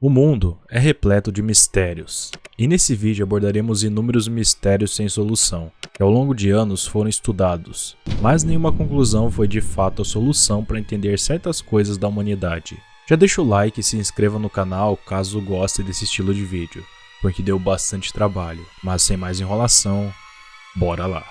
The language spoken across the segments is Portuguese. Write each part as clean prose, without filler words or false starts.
O mundo é repleto de mistérios, e nesse vídeo abordaremos inúmeros mistérios sem solução, que ao longo de anos foram estudados, mas nenhuma conclusão foi de fato a solução para entender certas coisas da humanidade. Já deixa o like e se inscreva no canal caso goste desse estilo de vídeo, porque deu bastante trabalho, mas sem mais enrolação, bora lá!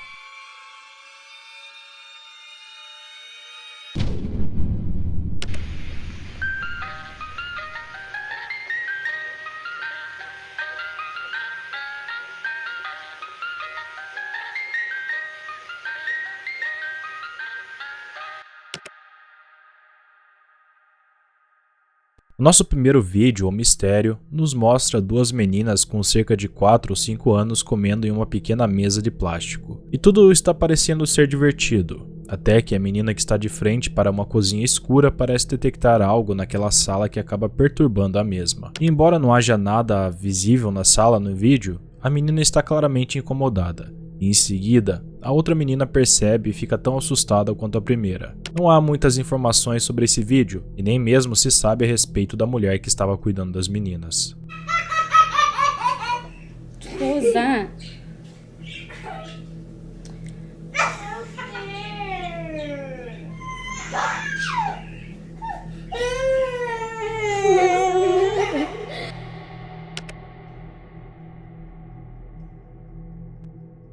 O nosso primeiro vídeo, o mistério, nos mostra duas meninas com cerca de 4 ou 5 anos comendo em uma pequena mesa de plástico. E tudo está parecendo ser divertido, até que a menina que está de frente para uma cozinha escura parece detectar algo naquela sala que acaba perturbando a mesma. E embora não haja nada visível na sala no vídeo, a menina está claramente incomodada. E em seguida, a outra menina percebe e fica tão assustada quanto a primeira. Não há muitas informações sobre esse vídeo, e nem mesmo se sabe a respeito da mulher que estava cuidando das meninas. Rosa.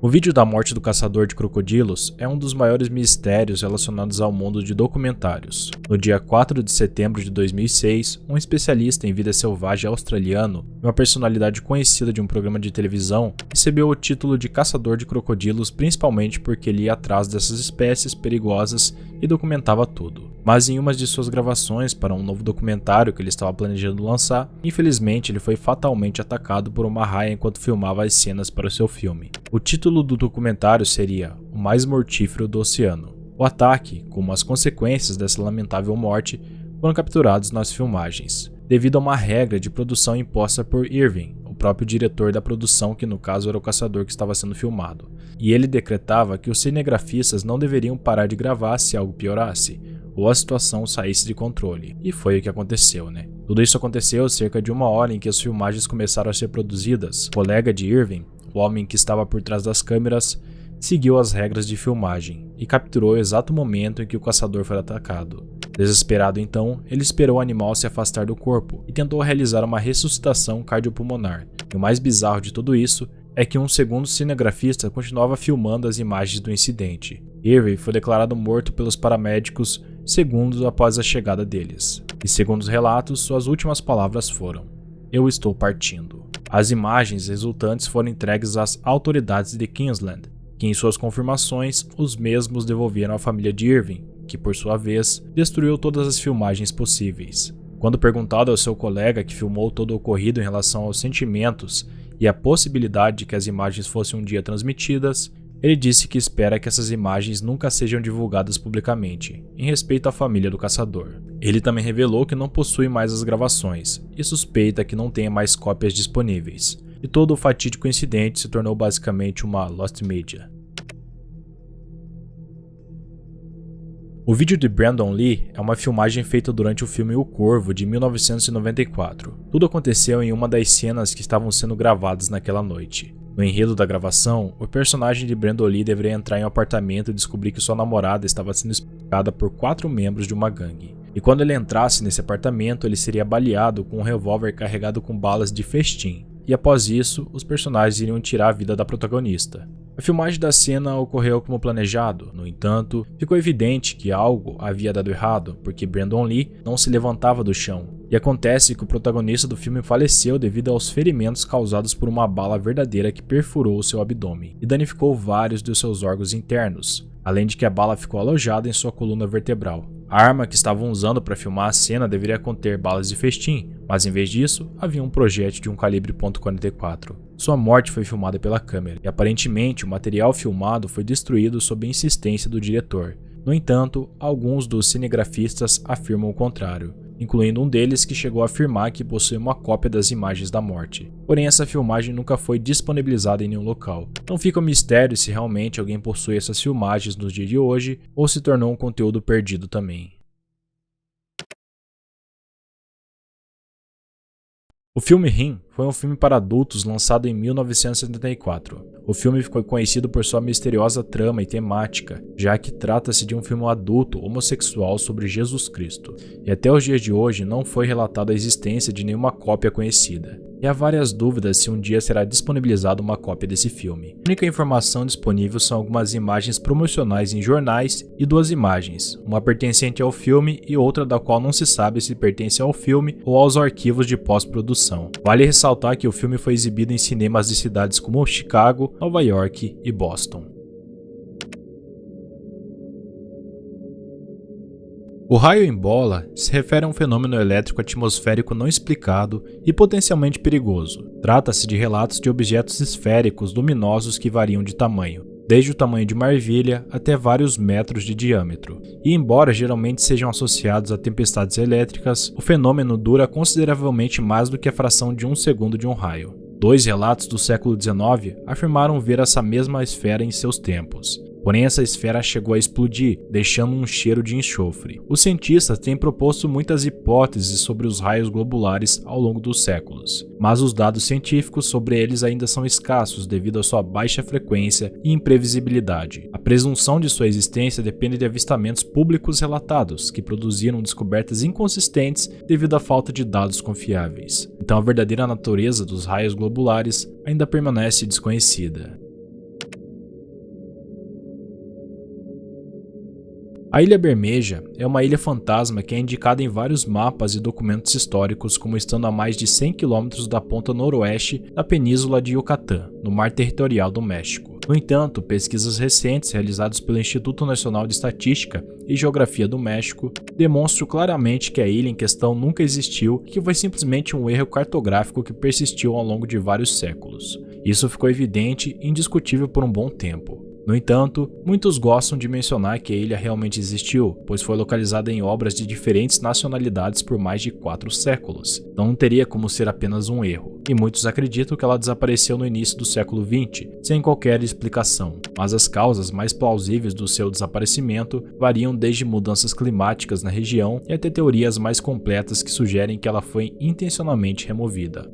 O vídeo da morte do caçador de crocodilos é um dos maiores mistérios relacionados ao mundo de documentários. No dia 4 de setembro de 2006, um especialista em vida selvagem australiano, uma personalidade conhecida de um programa de televisão, recebeu o título de caçador de crocodilos principalmente porque ele ia atrás dessas espécies perigosas e documentava tudo. Mas em uma de suas gravações para um novo documentário que ele estava planejando lançar, infelizmente ele foi fatalmente atacado por uma raia enquanto filmava as cenas para o seu filme. O título do documentário seria O Mais Mortífero do Oceano. O ataque, como as consequências dessa lamentável morte, foram capturados nas filmagens, devido a uma regra de produção imposta por Irving, o próprio diretor da produção, que no caso era o caçador que estava sendo filmado. E ele decretava que os cinegrafistas não deveriam parar de gravar se algo piorasse, ou a situação saísse de controle. E foi o que aconteceu, né? Tudo isso aconteceu cerca de 1 hora em que as filmagens começaram a ser produzidas. O colega de Irving, o homem que estava por trás das câmeras, seguiu as regras de filmagem e capturou o exato momento em que o caçador foi atacado. Desesperado então, ele esperou o animal se afastar do corpo e tentou realizar uma ressuscitação cardiopulmonar. E o mais bizarro de tudo isso é que um segundo cinegrafista continuava filmando as imagens do incidente. Irving foi declarado morto pelos paramédicos segundos após a chegada deles. E segundo os relatos, suas últimas palavras foram: "Eu estou partindo". As imagens resultantes foram entregues às autoridades de Queensland, que em suas confirmações, os mesmos devolveram à família de Irving, que por sua vez, destruiu todas as filmagens possíveis. Quando perguntado ao seu colega que filmou todo o ocorrido em relação aos sentimentos e a possibilidade de que as imagens fossem um dia transmitidas, ele disse que espera que essas imagens nunca sejam divulgadas publicamente, em respeito à família do caçador. Ele também revelou que não possui mais as gravações e suspeita que não tenha mais cópias disponíveis. E todo o fatídico incidente se tornou basicamente uma lost media. O vídeo de Brandon Lee é uma filmagem feita durante o filme O Corvo de 1994. Tudo aconteceu em uma das cenas que estavam sendo gravadas naquela noite. No enredo da gravação, o personagem de Brandon Lee deveria entrar em um apartamento e descobrir que sua namorada estava sendo espancada por 4 membros de uma gangue. E quando ele entrasse nesse apartamento, ele seria baleado com um revólver carregado com balas de festim. E após isso, os personagens iriam tirar a vida da protagonista. A filmagem da cena ocorreu como planejado, no entanto, ficou evidente que algo havia dado errado, porque Brandon Lee não se levantava do chão. E acontece que o protagonista do filme faleceu devido aos ferimentos causados por uma bala verdadeira que perfurou seu abdômen e danificou vários dos seus órgãos internos, além de que a bala ficou alojada em sua coluna vertebral. A arma que estavam usando para filmar a cena deveria conter balas de festim, mas em vez disso, havia um projétil de um calibre .44. Sua morte foi filmada pela câmera, e aparentemente o material filmado foi destruído sob a insistência do diretor. No entanto, alguns dos cinegrafistas afirmam o contrário, incluindo um deles que chegou a afirmar que possui uma cópia das imagens da morte. Porém, essa filmagem nunca foi disponibilizada em nenhum local. Não fica um mistério se realmente alguém possui essas filmagens nos dias de hoje ou se tornou um conteúdo perdido também. O filme Ring foi um filme para adultos lançado em 1974. O filme ficou conhecido por sua misteriosa trama e temática, já que trata-se de um filme adulto homossexual sobre Jesus Cristo, e até os dias de hoje não foi relatada a existência de nenhuma cópia conhecida. E há várias dúvidas se um dia será disponibilizada uma cópia desse filme. A única informação disponível são algumas imagens promocionais em jornais e 2 imagens, uma pertencente ao filme e outra da qual não se sabe se pertence ao filme ou aos arquivos de pós-produção. Vale ressaltar que o filme foi exibido em cinemas de cidades como Chicago, Nova York e Boston. O raio em bola se refere a um fenômeno elétrico atmosférico não explicado e potencialmente perigoso. Trata-se de relatos de objetos esféricos luminosos que variam de tamanho, desde o tamanho de uma ervilha até vários metros de diâmetro. E embora geralmente sejam associados a tempestades elétricas, o fenômeno dura consideravelmente mais do que a fração de 1 segundo de um raio. 2 relatos do século XIX afirmaram ver essa mesma esfera em seus tempos. Porém, essa esfera chegou a explodir, deixando um cheiro de enxofre. Os cientistas têm proposto muitas hipóteses sobre os raios globulares ao longo dos séculos, mas os dados científicos sobre eles ainda são escassos devido à sua baixa frequência e imprevisibilidade. A presunção de sua existência depende de avistamentos públicos relatados, que produziram descobertas inconsistentes devido à falta de dados confiáveis. Então, a verdadeira natureza dos raios globulares ainda permanece desconhecida. A Ilha Bermeja é uma ilha fantasma que é indicada em vários mapas e documentos históricos como estando a mais de 100 km da ponta noroeste da península de Yucatán, no mar territorial do México. No entanto, pesquisas recentes realizadas pelo Instituto Nacional de Estatística e Geografia do México demonstram claramente que a ilha em questão nunca existiu e que foi simplesmente um erro cartográfico que persistiu ao longo de vários séculos. Isso ficou evidente e indiscutível por um bom tempo. No entanto, muitos gostam de mencionar que a ilha realmente existiu, pois foi localizada em obras de diferentes nacionalidades por mais de 4 séculos, então não teria como ser apenas um erro. E muitos acreditam que ela desapareceu no início do século XX, sem qualquer explicação, mas as causas mais plausíveis do seu desaparecimento variam desde mudanças climáticas na região e até teorias mais completas que sugerem que ela foi intencionalmente removida.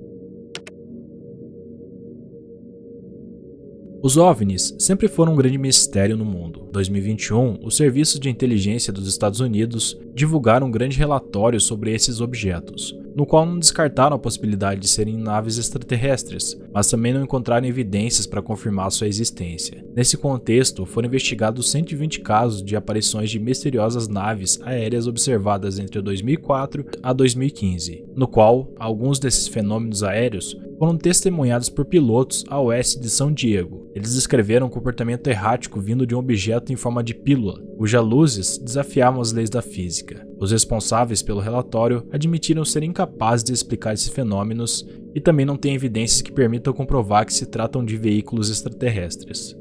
Os OVNIs sempre foram um grande mistério no mundo. Em 2021, os serviços de inteligência dos Estados Unidos divulgaram um grande relatório sobre esses objetos, no qual não descartaram a possibilidade de serem naves extraterrestres, mas também não encontraram evidências para confirmar sua existência. Nesse contexto, foram investigados 120 casos de aparições de misteriosas naves aéreas observadas entre 2004 a 2015, no qual alguns desses fenômenos aéreos foram testemunhados por pilotos a oeste de São Diego. Eles descreveram um comportamento errático vindo de um objeto em forma de pílula, cujas luzes desafiavam as leis da física. Os responsáveis pelo relatório admitiram serem incapazes de explicar esses fenômenos e também não têm evidências que permitam comprovar que se tratam de veículos extraterrestres.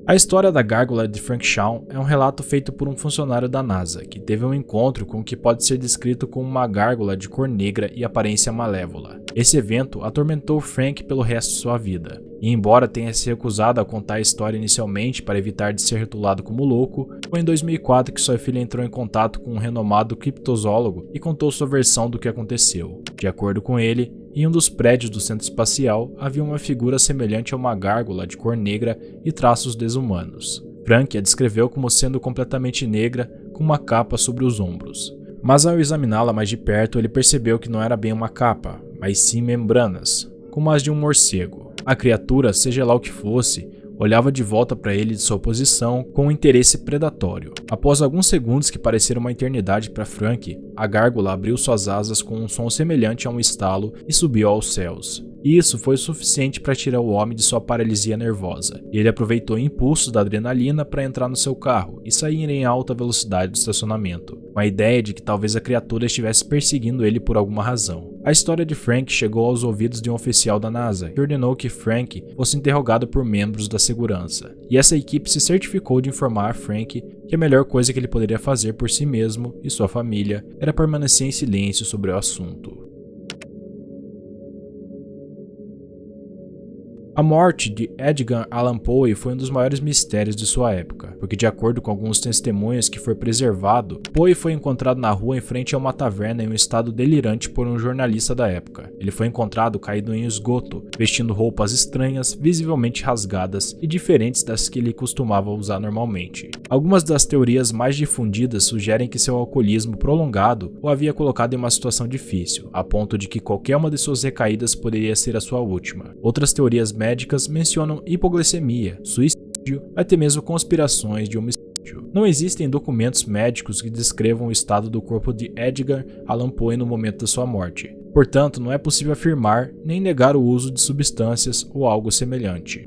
A história da gárgula de Frank Shaw é um relato feito por um funcionário da NASA, que teve um encontro com o que pode ser descrito como uma gárgula de cor negra e aparência malévola. Esse evento atormentou Frank pelo resto de sua vida, e embora tenha se recusado a contar a história inicialmente para evitar de ser rotulado como louco, foi em 2004 que sua filha entrou em contato com um renomado criptozoólogo e contou sua versão do que aconteceu. De acordo com ele, em um dos prédios do centro espacial havia uma figura semelhante a uma gárgula de cor negra e traços desumanos. Frank a descreveu como sendo completamente negra, com uma capa sobre os ombros. Mas ao examiná-la mais de perto, ele percebeu que não era bem uma capa, mas sim membranas, como as de um morcego. A criatura, seja lá o que fosse, olhava de volta para ele de sua posição com um interesse predatório. Após alguns segundos que pareceram uma eternidade para Frank, a gárgula abriu suas asas com um som semelhante a um estalo e subiu aos céus. E isso foi suficiente para tirar o homem de sua paralisia nervosa. Ele aproveitou o impulso da adrenalina para entrar no seu carro e sair em alta velocidade do estacionamento, com a ideia de que talvez a criatura estivesse perseguindo ele por alguma razão. A história de Frank chegou aos ouvidos de um oficial da NASA, que ordenou que Frank fosse interrogado por membros da segurança. E essa equipe se certificou de informar a Frank que a melhor coisa que ele poderia fazer por si mesmo e sua família era permanecer em silêncio sobre o assunto. A morte de Edgar Allan Poe foi um dos maiores mistérios de sua época, porque de acordo com alguns testemunhas que foi preservado, Poe foi encontrado na rua em frente a uma taverna em um estado delirante por um jornalista da época. Ele foi encontrado caído em esgoto, vestindo roupas estranhas, visivelmente rasgadas e diferentes das que ele costumava usar normalmente. Algumas das teorias mais difundidas sugerem que seu alcoolismo prolongado o havia colocado em uma situação difícil, a ponto de que qualquer uma de suas recaídas poderia ser a sua última. Outras teorias médicas mencionam hipoglicemia, suicídio, até mesmo conspirações de homicídio. Não existem documentos médicos que descrevam o estado do corpo de Edgar Allan Poe no momento da sua morte. Portanto, não é possível afirmar nem negar o uso de substâncias ou algo semelhante.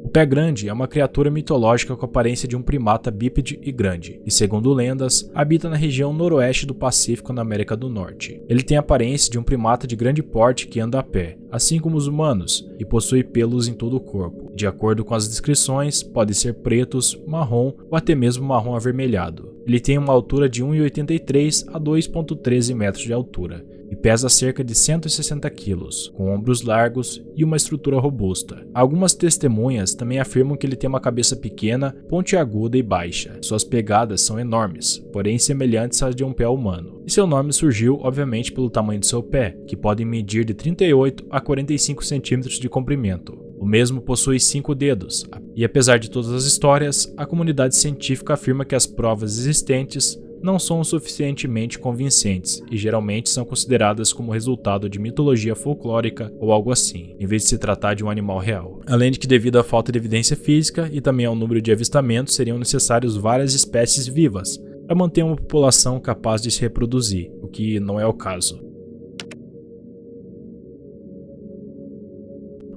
O pé grande é uma criatura mitológica com a aparência de um primata bípede e grande, e segundo lendas, habita na região noroeste do Pacífico na América do Norte. Ele tem a aparência de um primata de grande porte que anda a pé, assim como os humanos, e possui pelos em todo o corpo. De acordo com as descrições, podem ser pretos, marrom ou até mesmo marrom avermelhado. Ele tem uma altura de 1,83 a 2,13 metros de altura e pesa cerca de 160 quilos, com ombros largos e uma estrutura robusta. Algumas testemunhas também afirmam que ele tem uma cabeça pequena, pontiaguda e baixa. Suas pegadas são enormes, porém semelhantes às de um pé humano. E seu nome surgiu, obviamente, pelo tamanho de seu pé, que pode medir de 38 a 45 centímetros de comprimento. O mesmo possui 5 dedos, e apesar de todas as histórias, a comunidade científica afirma que as provas existentes não são suficientemente convincentes e geralmente são consideradas como resultado de mitologia folclórica ou algo assim, em vez de se tratar de um animal real. Além de que, devido à falta de evidência física e também ao número de avistamentos, seriam necessários várias espécies vivas para manter uma população capaz de se reproduzir, o que não é o caso.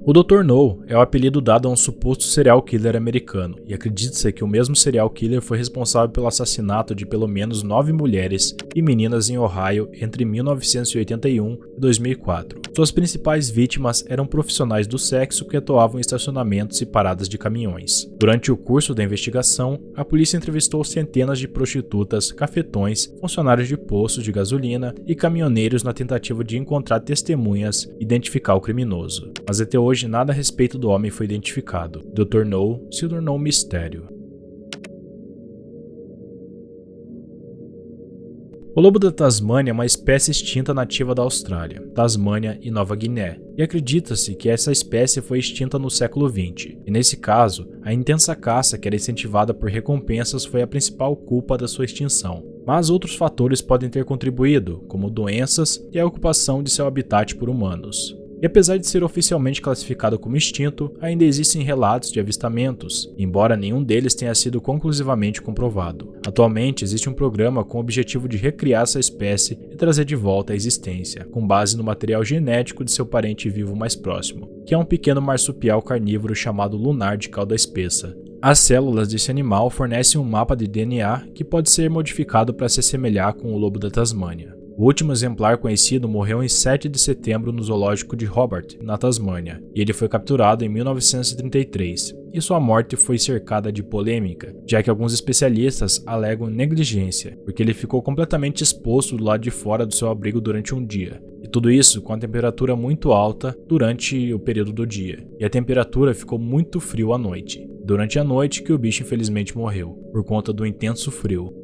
O Dr. No é o apelido dado a um suposto serial killer americano, e acredita-se que o mesmo serial killer foi responsável pelo assassinato de pelo menos 9 mulheres e meninas em Ohio entre 1981 e 2004. Suas principais vítimas eram profissionais do sexo que atuavam em estacionamentos e paradas de caminhões. Durante o curso da investigação, a polícia entrevistou centenas de prostitutas, cafetões, funcionários de postos de gasolina e caminhoneiros na tentativa de encontrar testemunhas e identificar o criminoso. Mas até hoje nada a respeito do homem foi identificado. Dr. No se tornou um mistério. O lobo da Tasmânia é uma espécie extinta nativa da Austrália, Tasmânia e Nova Guiné, e acredita-se que essa espécie foi extinta no século XX, e nesse caso, a intensa caça que era incentivada por recompensas foi a principal culpa da sua extinção. Mas outros fatores podem ter contribuído, como doenças e a ocupação de seu habitat por humanos. E apesar de ser oficialmente classificado como extinto, ainda existem relatos de avistamentos, embora nenhum deles tenha sido conclusivamente comprovado. Atualmente existe um programa com o objetivo de recriar essa espécie e trazer de volta à existência, com base no material genético de seu parente vivo mais próximo, que é um pequeno marsupial carnívoro chamado lunar de cauda espessa. As células desse animal fornecem um mapa de DNA que pode ser modificado para se assemelhar com o lobo da Tasmânia. O último exemplar conhecido morreu em 7 de setembro no zoológico de Hobart, na Tasmânia, e ele foi capturado em 1933, e sua morte foi cercada de polêmica, já que alguns especialistas alegam negligência, porque ele ficou completamente exposto do lado de fora do seu abrigo durante um dia, e tudo isso com a temperatura muito alta durante o período do dia, e a temperatura ficou muito frio à noite. Durante a noite que o bicho infelizmente morreu, por conta do intenso frio.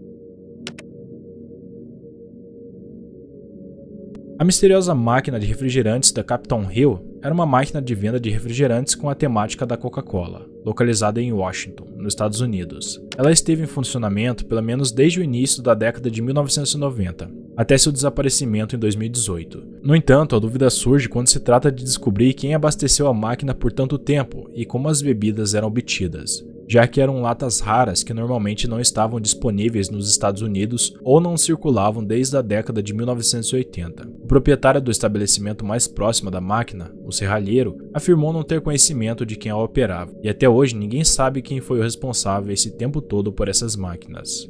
A misteriosa máquina de refrigerantes da Capitol Hill era uma máquina de venda de refrigerantes com a temática da Coca-Cola, localizada em Washington, nos Estados Unidos. Ela esteve em funcionamento pelo menos desde o início da década de 1990, até seu desaparecimento em 2018. No entanto, a dúvida surge quando se trata de descobrir quem abasteceu a máquina por tanto tempo e como as bebidas eram obtidas, já que eram latas raras que normalmente não estavam disponíveis nos Estados Unidos ou não circulavam desde a década de 1980. O proprietário do estabelecimento mais próximo da máquina, o serralheiro, afirmou não ter conhecimento de quem a operava, e até hoje ninguém sabe quem foi o responsável esse tempo todo por essas máquinas.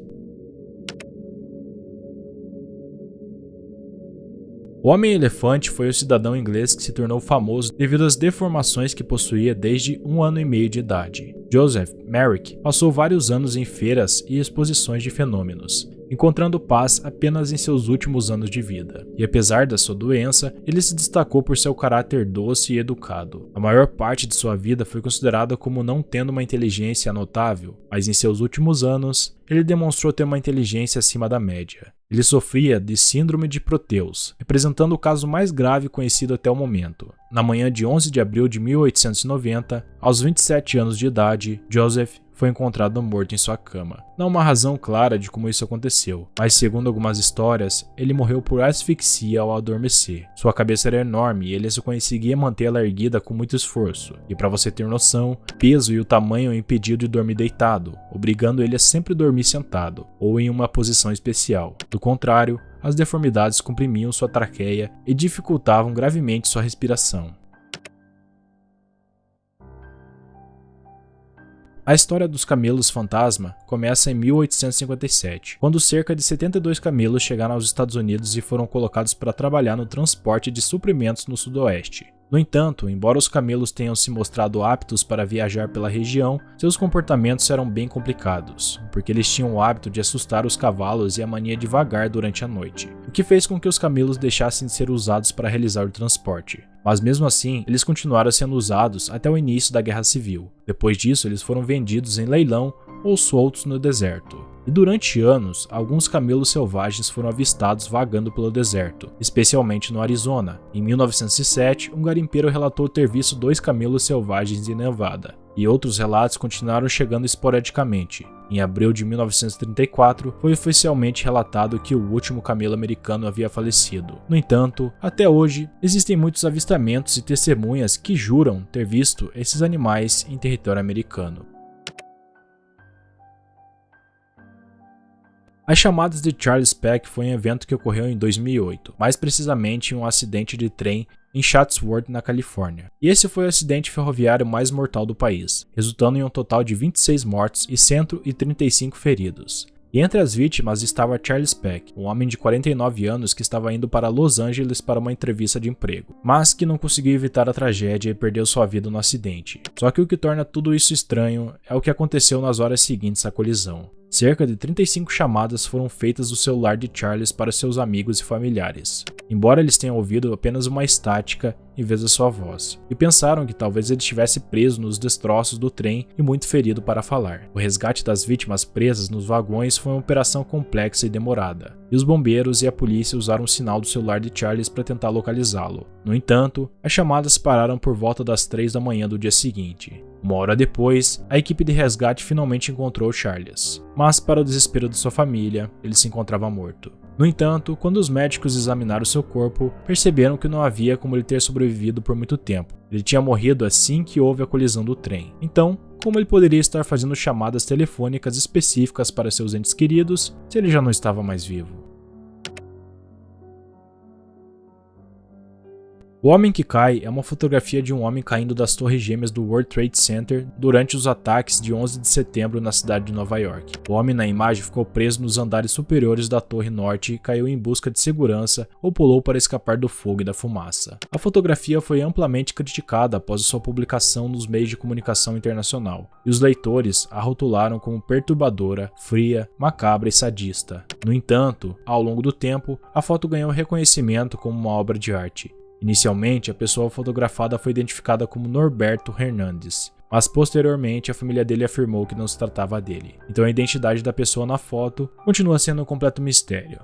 O Homem-Elefante foi o cidadão inglês que se tornou famoso devido às deformações que possuía desde 1 ano e meio de idade. Joseph Merrick passou vários anos em feiras e exposições de fenômenos, encontrando paz apenas em seus últimos anos de vida. E apesar da sua doença, ele se destacou por seu caráter doce e educado. A maior parte de sua vida foi considerada como não tendo uma inteligência notável, mas em seus últimos anos, ele demonstrou ter uma inteligência acima da média. Ele sofria de síndrome de Proteus, representando o caso mais grave conhecido até o momento. Na manhã de 11 de abril de 1890, aos 27 anos de idade, Joseph foi encontrado morto em sua cama. Não há uma razão clara de como isso aconteceu, mas segundo algumas histórias, ele morreu por asfixia ao adormecer. Sua cabeça era enorme e ele só conseguia mantê-la erguida com muito esforço. E para você ter noção, o peso e o tamanho o impediam de dormir deitado, obrigando ele a sempre dormir sentado, ou em uma posição especial. Do contrário, as deformidades comprimiam sua traqueia e dificultavam gravemente sua respiração. A história dos camelos fantasma começa em 1857, quando cerca de 72 camelos chegaram aos Estados Unidos e foram colocados para trabalhar no transporte de suprimentos no sudoeste. No entanto, embora os camelos tenham se mostrado aptos para viajar pela região, seus comportamentos eram bem complicados, porque eles tinham o hábito de assustar os cavalos e a mania de vagar durante a noite, o que fez com que os camelos deixassem de ser usados para realizar o transporte. Mas mesmo assim, eles continuaram sendo usados até o início da Guerra Civil. Depois disso, eles foram vendidos em leilão ou soltos no deserto. E durante anos, alguns camelos selvagens foram avistados vagando pelo deserto, especialmente no Arizona. Em 1907, um garimpeiro relatou ter visto 2 camelos selvagens em Nevada, e outros relatos continuaram chegando esporadicamente. Em abril de 1934, foi oficialmente relatado que o último camelo americano havia falecido. No entanto, até hoje, existem muitos avistamentos e testemunhas que juram ter visto esses animais em território americano. As chamadas de Charles Peck foi um evento que ocorreu em 2008, mais precisamente em um acidente de trem em Chatsworth, na Califórnia. E esse foi o acidente ferroviário mais mortal do país, resultando em um total de 26 mortos e 135 feridos. E entre as vítimas estava Charles Peck, um homem de 49 anos que estava indo para Los Angeles para uma entrevista de emprego, mas que não conseguiu evitar a tragédia e perdeu sua vida no acidente. Só que o que torna tudo isso estranho é o que aconteceu nas horas seguintes à colisão. Cerca de 35 chamadas foram feitas do celular de Charles para seus amigos e familiares, embora eles tenham ouvido apenas uma estática em vez da sua voz, e pensaram que talvez ele estivesse preso nos destroços do trem e muito ferido para falar. O resgate das vítimas presas nos vagões foi uma operação complexa e demorada, e os bombeiros e a polícia usaram o sinal do celular de Charles para tentar localizá-lo. No entanto, as chamadas pararam por volta das 3 da manhã do dia seguinte. Uma hora depois, a equipe de resgate finalmente encontrou Charles, mas para o desespero de sua família, ele se encontrava morto. No entanto, quando os médicos examinaram seu corpo, perceberam que não havia como ele ter sobrevivido por muito tempo. Ele tinha morrido assim que houve a colisão do trem. Então, como ele poderia estar fazendo chamadas telefônicas específicas para seus entes queridos se ele já não estava mais vivo? O Homem que Cai é uma fotografia de um homem caindo das torres gêmeas do World Trade Center durante os ataques de 11 de setembro na cidade de Nova York. O homem na imagem ficou preso nos andares superiores da torre norte e caiu em busca de segurança ou pulou para escapar do fogo e da fumaça. A fotografia foi amplamente criticada após sua publicação nos meios de comunicação internacional, e os leitores a rotularam como perturbadora, fria, macabra e sadista. No entanto, ao longo do tempo, a foto ganhou reconhecimento como uma obra de arte. Inicialmente, a pessoa fotografada foi identificada como Norberto Hernandes, mas posteriormente a família dele afirmou que não se tratava dele. Então a identidade da pessoa na foto continua sendo um completo mistério.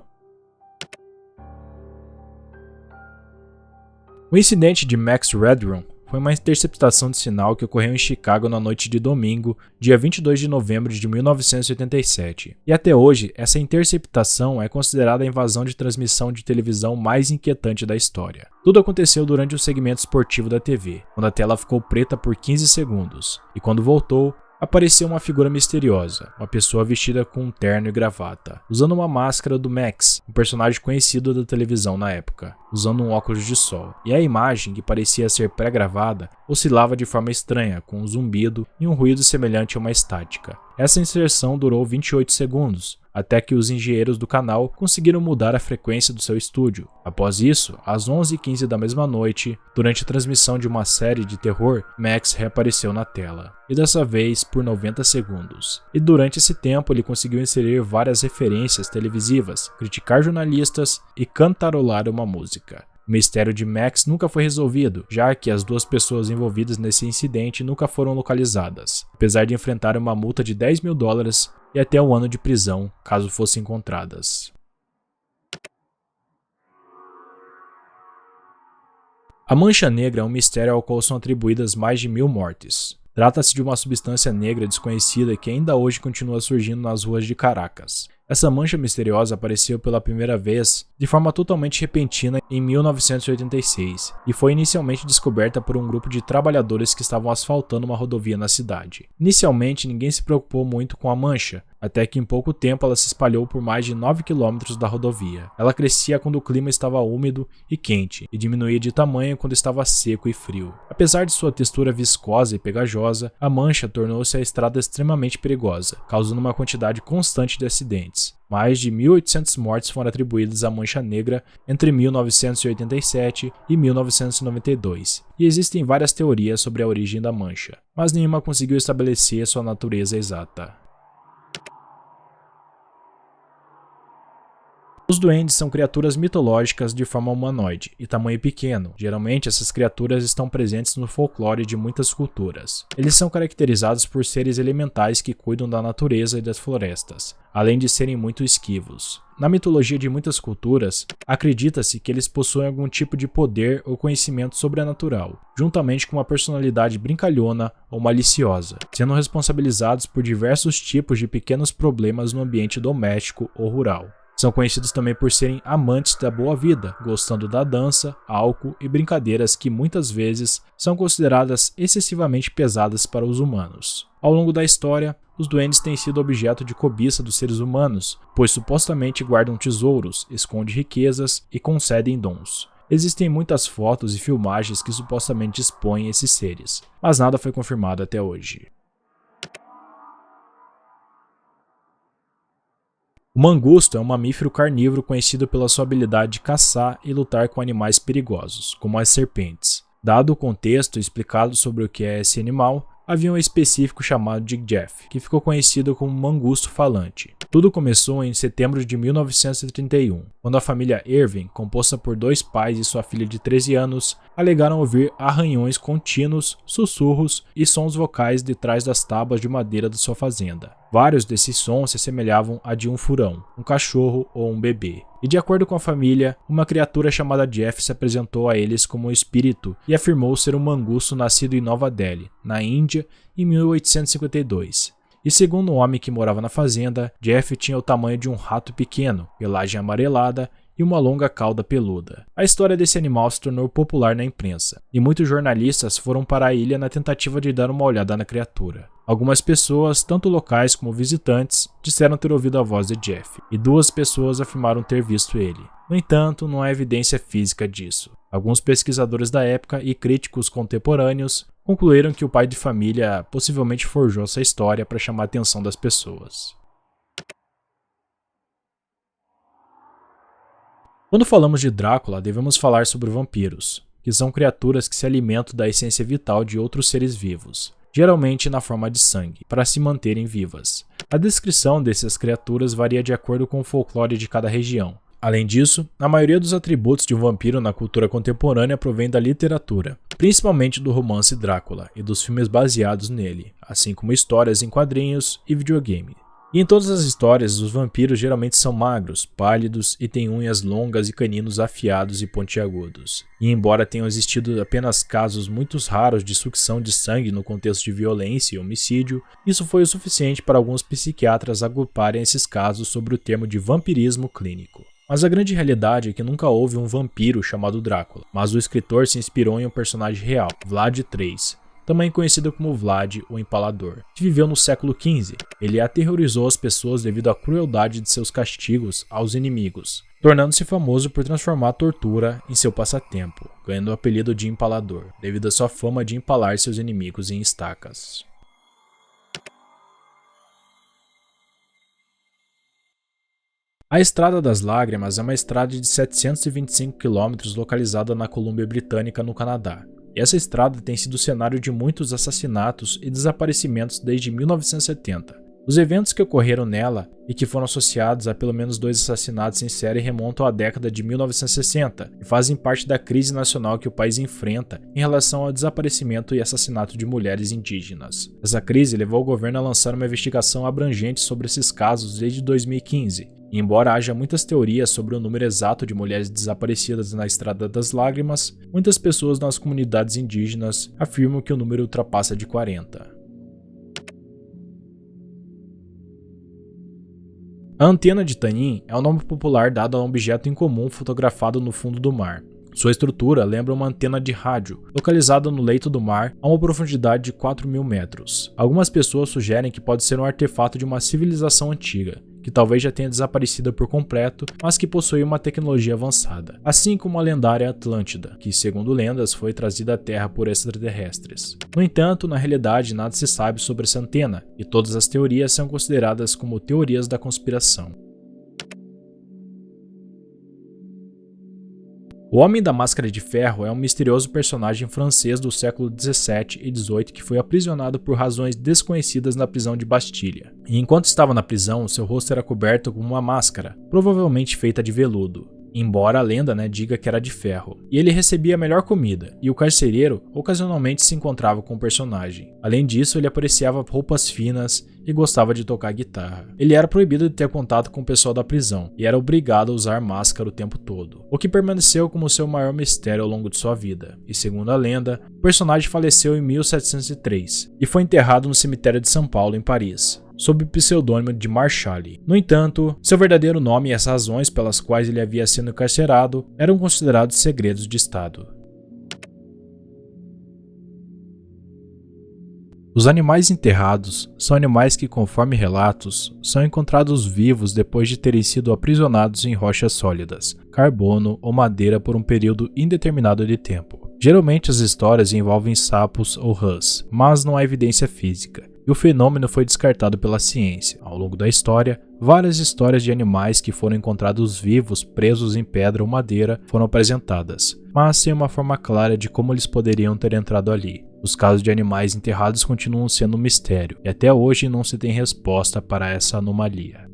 O incidente de Max Redrum foi uma interceptação de sinal que ocorreu em Chicago na noite de domingo, dia 22 de novembro de 1987. E até hoje, essa interceptação é considerada a invasão de transmissão de televisão mais inquietante da história. Tudo aconteceu durante o segmento esportivo da TV, quando a tela ficou preta por 15 segundos, e quando voltou, apareceu uma figura misteriosa, uma pessoa vestida com um terno e gravata, usando uma máscara do Max, um personagem conhecido da televisão na época, usando um óculos de sol. E a imagem, que parecia ser pré-gravada, oscilava de forma estranha, com um zumbido e um ruído semelhante a uma estática. Essa inserção durou 28 segundos, até que os engenheiros do canal conseguiram mudar a frequência do seu estúdio. Após isso, às 11h15 da mesma noite, durante a transmissão de uma série de terror, Max reapareceu na tela, e dessa vez por 90 segundos. E durante esse tempo ele conseguiu inserir várias referências televisivas, criticar jornalistas e cantarolar uma música. O mistério de Max nunca foi resolvido, já que as duas pessoas envolvidas nesse incidente nunca foram localizadas, apesar de enfrentar uma multa de $10 mil e até 1 ano de prisão, caso fossem encontradas. A mancha negra é um mistério ao qual são atribuídas mais de 1000 mortes. Trata-se de uma substância negra desconhecida que ainda hoje continua surgindo nas ruas de Caracas. Essa mancha misteriosa apareceu pela primeira vez de forma totalmente repentina em 1986 e foi inicialmente descoberta por um grupo de trabalhadores que estavam asfaltando uma rodovia na cidade. Inicialmente ninguém se preocupou muito com a mancha, até que em pouco tempo ela se espalhou por mais de 9 km da rodovia. Ela crescia quando o clima estava úmido e quente, e diminuía de tamanho quando estava seco e frio. Apesar de sua textura viscosa e pegajosa, a mancha tornou-se a estrada extremamente perigosa, causando uma quantidade constante de acidentes. Mais de 1.800 mortes foram atribuídas à mancha negra entre 1987 e 1992, e existem várias teorias sobre a origem da mancha, mas nenhuma conseguiu estabelecer sua natureza exata. Os duendes são criaturas mitológicas de forma humanoide e tamanho pequeno. Geralmente, essas criaturas estão presentes no folclore de muitas culturas. Eles são caracterizados por seres elementais que cuidam da natureza e das florestas, além de serem muito esquivos. Na mitologia de muitas culturas, acredita-se que eles possuem algum tipo de poder ou conhecimento sobrenatural, juntamente com uma personalidade brincalhona ou maliciosa, sendo responsabilizados por diversos tipos de pequenos problemas no ambiente doméstico ou rural. São conhecidos também por serem amantes da boa vida, gostando da dança, álcool e brincadeiras que muitas vezes são consideradas excessivamente pesadas para os humanos. Ao longo da história, os duendes têm sido objeto de cobiça dos seres humanos, pois supostamente guardam tesouros, escondem riquezas e concedem dons. Existem muitas fotos e filmagens que supostamente expõem esses seres, mas nada foi confirmado até hoje. O mangusto é um mamífero carnívoro conhecido pela sua habilidade de caçar e lutar com animais perigosos, como as serpentes. Dado o contexto explicado sobre o que é esse animal, havia um específico chamado de Jeff, que ficou conhecido como mangusto falante. Tudo começou em setembro de 1931, quando a família Irving, composta por 2 pais e sua filha de 13 anos, alegaram ouvir arranhões contínuos, sussurros e sons vocais de trás das tábuas de madeira da sua fazenda. Vários desses sons se assemelhavam a de um furão, um cachorro ou um bebê. E de acordo com a família, uma criatura chamada Jeff se apresentou a eles como um espírito e afirmou ser um mangusto nascido em Nova Delhi, na Índia, em 1852. E segundo um homem que morava na fazenda, Jeff tinha o tamanho de um rato pequeno, pelagem amarelada e uma longa cauda peluda. A história desse animal se tornou popular na imprensa, e muitos jornalistas foram para a ilha na tentativa de dar uma olhada na criatura. Algumas pessoas, tanto locais como visitantes, disseram ter ouvido a voz de Jeff, e 2 pessoas afirmaram ter visto ele. No entanto, não há evidência física disso. Alguns pesquisadores da época e críticos contemporâneos concluíram que o pai de família possivelmente forjou essa história para chamar a atenção das pessoas. Quando falamos de Drácula, devemos falar sobre vampiros, que são criaturas que se alimentam da essência vital de outros seres vivos, geralmente na forma de sangue, para se manterem vivas. A descrição dessas criaturas varia de acordo com o folclore de cada região. Além disso, a maioria dos atributos de um vampiro na cultura contemporânea provém da literatura, principalmente do romance Drácula e dos filmes baseados nele, assim como histórias em quadrinhos e videogame. E em todas as histórias, os vampiros geralmente são magros, pálidos e têm unhas longas e caninos afiados e pontiagudos. E embora tenham existido apenas casos muito raros de sucção de sangue no contexto de violência e homicídio, isso foi o suficiente para alguns psiquiatras agruparem esses casos sob o termo de vampirismo clínico. Mas a grande realidade é que nunca houve um vampiro chamado Drácula, mas o escritor se inspirou em um personagem real, Vlad III, também conhecido como Vlad o Empalador, que viveu no século XV. Ele aterrorizou as pessoas devido à crueldade de seus castigos aos inimigos, tornando-se famoso por transformar a tortura em seu passatempo, ganhando o apelido de Empalador, devido à sua fama de empalar seus inimigos em estacas. A Estrada das Lágrimas é uma estrada de 725 km localizada na Colômbia Britânica, no Canadá. E essa estrada tem sido cenário de muitos assassinatos e desaparecimentos desde 1970. Os eventos que ocorreram nela e que foram associados a pelo menos 2 assassinatos em série remontam à década de 1960 e fazem parte da crise nacional que o país enfrenta em relação ao desaparecimento e assassinato de mulheres indígenas. Essa crise levou o governo a lançar uma investigação abrangente sobre esses casos desde 2015. E embora haja muitas teorias sobre o número exato de mulheres desaparecidas na Estrada das Lágrimas, muitas pessoas nas comunidades indígenas afirmam que o número ultrapassa de 40. A antena de Tanin é o nome popular dado a um objeto incomum fotografado no fundo do mar. Sua estrutura lembra uma antena de rádio, localizada no leito do mar a uma profundidade de 4.000 metros. Algumas pessoas sugerem que pode ser um artefato de uma civilização antiga, que talvez já tenha desaparecido por completo, mas que possui uma tecnologia avançada, assim como a lendária Atlântida, que, segundo lendas, foi trazida à Terra por extraterrestres. No entanto, na realidade, nada se sabe sobre essa antena, e todas as teorias são consideradas como teorias da conspiração. O Homem da Máscara de Ferro é um misterioso personagem francês do século 17 e 18 que foi aprisionado por razões desconhecidas na prisão de Bastilha. E enquanto estava na prisão, seu rosto era coberto com uma máscara, provavelmente feita de veludo, embora a lenda diga que era de ferro. E ele recebia a melhor comida, e o carcereiro ocasionalmente se encontrava com o personagem. Além disso, ele apreciava roupas finas e gostava de tocar guitarra. Ele era proibido de ter contato com o pessoal da prisão e era obrigado a usar máscara o tempo todo, o que permaneceu como seu maior mistério ao longo de sua vida. E segundo a lenda, o personagem faleceu em 1703 e foi enterrado no cemitério de São Paulo, em Paris, sob o pseudônimo de Marchali. No entanto, seu verdadeiro nome e as razões pelas quais ele havia sido encarcerado eram considerados segredos de Estado. Os animais enterrados são animais que, conforme relatos, são encontrados vivos depois de terem sido aprisionados em rochas sólidas, carbono ou madeira por um período indeterminado de tempo. Geralmente as histórias envolvem sapos ou rãs, mas não há evidência física, e o fenômeno foi descartado pela ciência. Ao longo da história, várias histórias de animais que foram encontrados vivos presos em pedra ou madeira foram apresentadas, mas sem uma forma clara de como eles poderiam ter entrado ali. Os casos de animais enterrados continuam sendo um mistério, e até hoje não se tem resposta para essa anomalia.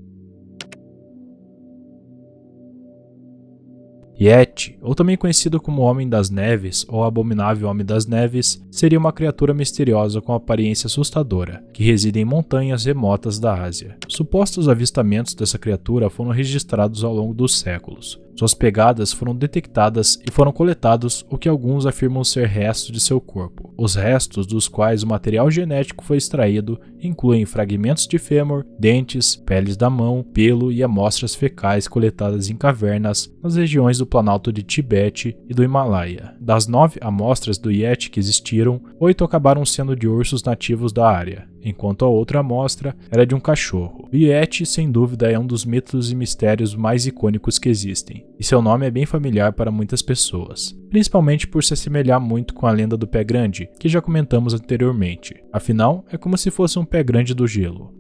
Yeti, ou também conhecido como Homem das Neves ou Abominável Homem das Neves, seria uma criatura misteriosa com aparência assustadora, que reside em montanhas remotas da Ásia. Supostos avistamentos dessa criatura foram registrados ao longo dos séculos. Suas pegadas foram detectadas e foram coletados o que alguns afirmam ser restos de seu corpo. Os restos dos quais o material genético foi extraído incluem fragmentos de fêmur, dentes, peles da mão, pelo e amostras fecais coletadas em cavernas nas regiões do Planalto de Tibete e do Himalaia. Das 9 amostras do Yeti que existiram, 8 acabaram sendo de ursos nativos da área, enquanto a outra amostra era de um cachorro. O Yeti, sem dúvida, é um dos mitos e mistérios mais icônicos que existem, e seu nome é bem familiar para muitas pessoas, principalmente por se assemelhar muito com a lenda do Pé Grande, que já comentamos anteriormente. Afinal, é como se fosse um pé grande do gelo.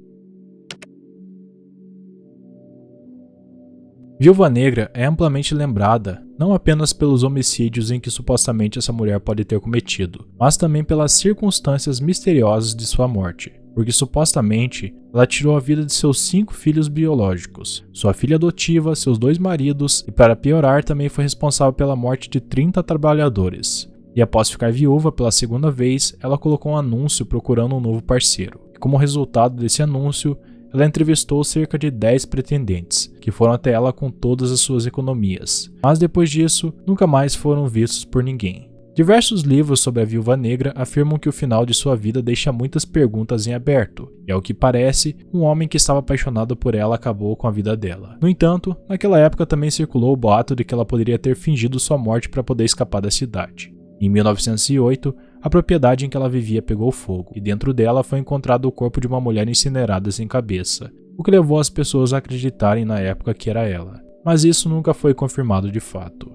Viúva Negra é amplamente lembrada não apenas pelos homicídios em que supostamente essa mulher pode ter cometido, mas também pelas circunstâncias misteriosas de sua morte, porque supostamente ela tirou a vida de seus 5 filhos biológicos, sua filha adotiva, seus 2 maridos e, para piorar, também foi responsável pela morte de 30 trabalhadores. E após ficar viúva pela segunda vez, ela colocou um anúncio procurando um novo parceiro. E como resultado desse anúncio, ela entrevistou cerca de 10 pretendentes, que foram até ela com todas as suas economias. Mas depois disso, nunca mais foram vistos por ninguém. Diversos livros sobre a Viúva Negra afirmam que o final de sua vida deixa muitas perguntas em aberto, e ao que parece, um homem que estava apaixonado por ela acabou com a vida dela. No entanto, naquela época também circulou o boato de que ela poderia ter fingido sua morte para poder escapar da cidade. Em 1908, a propriedade em que ela vivia pegou fogo, e dentro dela foi encontrado o corpo de uma mulher incinerada sem cabeça, o que levou as pessoas a acreditarem na época que era ela. Mas isso nunca foi confirmado de fato.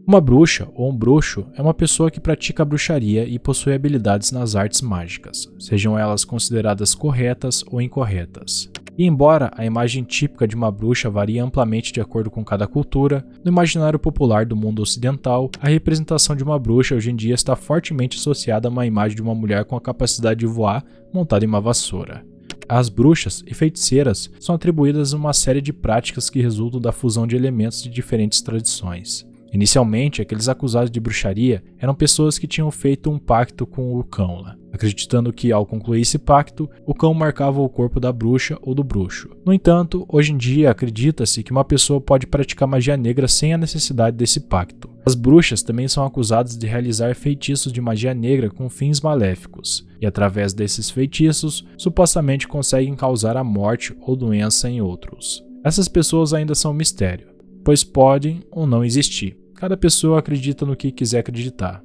Uma bruxa ou um bruxo é uma pessoa que pratica a bruxaria e possui habilidades nas artes mágicas, sejam elas consideradas corretas ou incorretas. E embora a imagem típica de uma bruxa varie amplamente de acordo com cada cultura, no imaginário popular do mundo ocidental, a representação de uma bruxa hoje em dia está fortemente associada a uma imagem de uma mulher com a capacidade de voar montada em uma vassoura. As bruxas e feiticeiras são atribuídas a uma série de práticas que resultam da fusão de elementos de diferentes tradições. Inicialmente, aqueles acusados de bruxaria eram pessoas que tinham feito um pacto com o Cãola, acreditando que, ao concluir esse pacto, o cão marcava o corpo da bruxa ou do bruxo. No entanto, hoje em dia acredita-se que uma pessoa pode praticar magia negra sem a necessidade desse pacto. As bruxas também são acusadas de realizar feitiços de magia negra com fins maléficos, e através desses feitiços, supostamente conseguem causar a morte ou doença em outros. Essas pessoas ainda são um mistério, pois podem ou não existir. Cada pessoa acredita no que quiser acreditar.